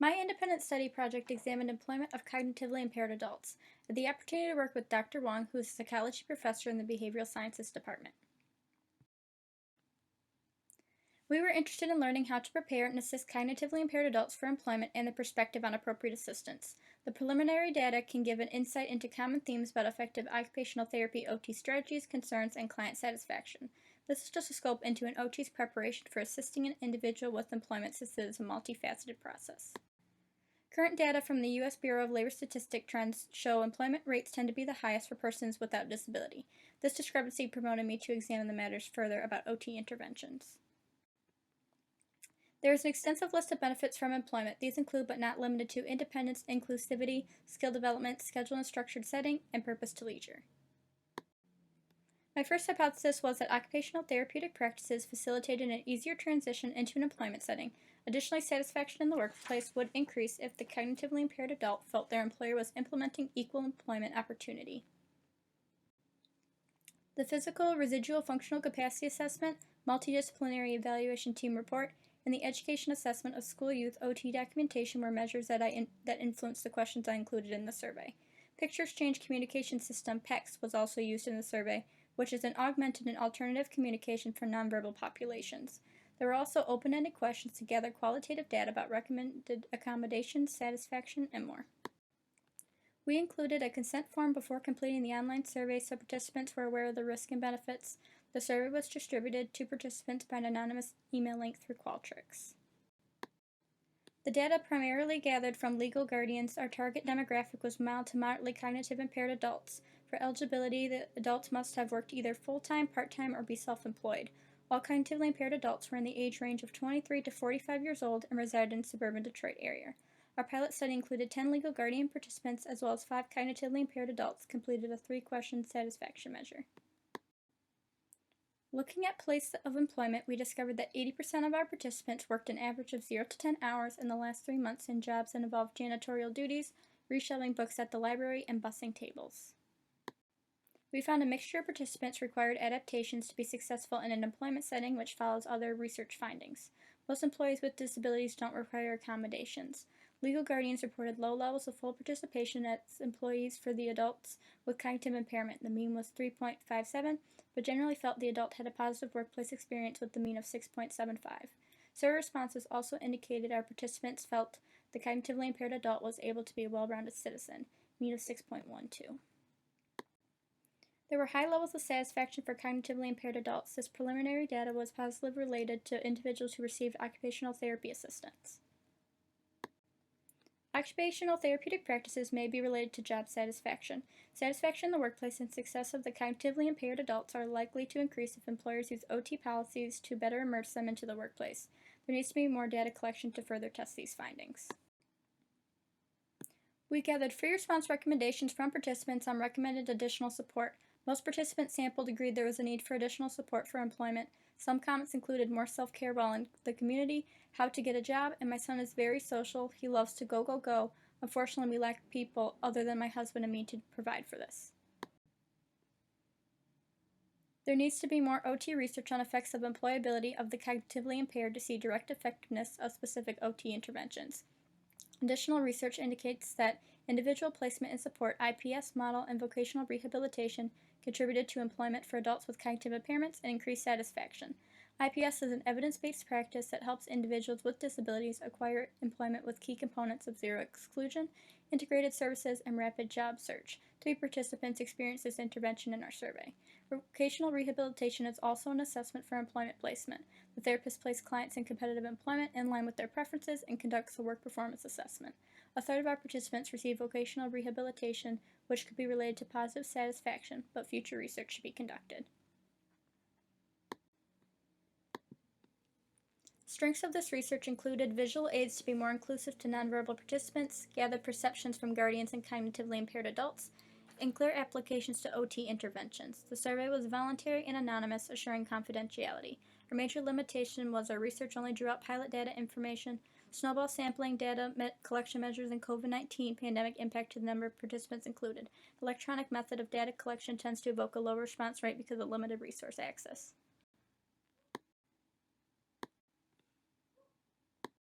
My independent study project examined employment of cognitively impaired adults. I had the opportunity to work with Dr. Wong, who is a psychology professor in the behavioral sciences department. We were interested in learning how to prepare and assist cognitively impaired adults for employment and their perspective on appropriate assistance. The preliminary data can give an insight into common themes about effective occupational therapy OT strategies, concerns, and client satisfaction. This is just a scope into an OT's preparation for assisting an individual with employment, since it is a multifaceted process. Current data from the U.S. Bureau of Labor Statistics trends show employment rates tend to be the highest for persons without disability. This discrepancy prompted me to examine the matters further about OT interventions. There is an extensive list of benefits from employment. These include, but not limited to, independence, inclusivity, skill development, scheduled and structured setting, and purpose to leisure. My first hypothesis was that occupational therapeutic practices facilitated an easier transition into an employment setting. Additionally, satisfaction in the workplace would increase if the cognitively impaired adult felt their employer was implementing equal employment opportunity. The Physical Residual Functional Capacity Assessment, Multidisciplinary Evaluation Team Report, and the Education Assessment of School Youth OT documentation were measures that influenced the questions I included in the survey. Picture Exchange Communication System, PECS, was also used in the survey, which is an augmented and alternative communication for nonverbal populations. There were also open-ended questions to gather qualitative data about recommended accommodations, satisfaction, and more. We included a consent form before completing the online survey so participants were aware of the risks and benefits. The survey was distributed to participants by an anonymous email link through Qualtrics. The data primarily gathered from legal guardians. Our target demographic was mild to moderately cognitive impaired adults. For eligibility, the adults must have worked either full-time, part-time, or be self-employed. All cognitively impaired adults were in the age range of 23 to 45 years old and resided in suburban Detroit area. Our pilot study included 10 legal guardian participants as well as 5 cognitively impaired adults completed a 3-question satisfaction measure. Looking at place of employment, we discovered that 80% of our participants worked an average of 0 to 10 hours in the last 3 months in jobs that involved janitorial duties, reshelving books at the library, and bussing tables. We found a mixture of participants required adaptations to be successful in an employment setting, which follows other research findings. Most employees with disabilities don't require accommodations. Legal guardians reported low levels of full participation as employees for the adults with cognitive impairment. The mean was 3.57, but generally felt the adult had a positive workplace experience with the mean of 6.75. Survey responses also indicated our participants felt the cognitively impaired adult was able to be a well-rounded citizen, mean of 6.12. There were high levels of satisfaction for cognitively impaired adults. This preliminary data was positively related to individuals who received occupational therapy assistance. Occupational therapeutic practices may be related to job satisfaction. Satisfaction in the workplace and success of the cognitively impaired adults are likely to increase if employers use OT policies to better immerse them into the workplace. There needs to be more data collection to further test these findings. We gathered free response recommendations from participants on recommended additional support. Most participants sampled agreed there was a need for additional support for employment. Some comments included more self-care while in the community, how to get a job, and my son is very social. He loves to go, go, go. Unfortunately, we lack people other than my husband and me to provide for this. There needs to be more OT research on effects of employability of the cognitively impaired to see direct effectiveness of specific OT interventions. Additional research indicates that individual placement and support, IPS model, and vocational rehabilitation contributed to employment for adults with cognitive impairments and increased satisfaction. IPS is an evidence-based practice that helps individuals with disabilities acquire employment with key components of zero exclusion, integrated services, and rapid job search. 3 participants experienced this intervention in our survey. Vocational rehabilitation is also an assessment for employment placement. The therapist places clients in competitive employment in line with their preferences and conducts a work performance assessment. A third of our participants receive vocational rehabilitation, which could be related to positive satisfaction, but future research should be conducted. Strengths of this research included visual aids to be more inclusive to nonverbal participants, gathered perceptions from guardians and cognitively impaired adults, and clear applications to OT interventions. The survey was voluntary and anonymous, assuring confidentiality. Our major limitation was our research only drew out pilot data information, snowball sampling data, collection measures, and COVID-19 pandemic impact to the number of participants included. The electronic method of data collection tends to evoke a low response rate because of limited resource access.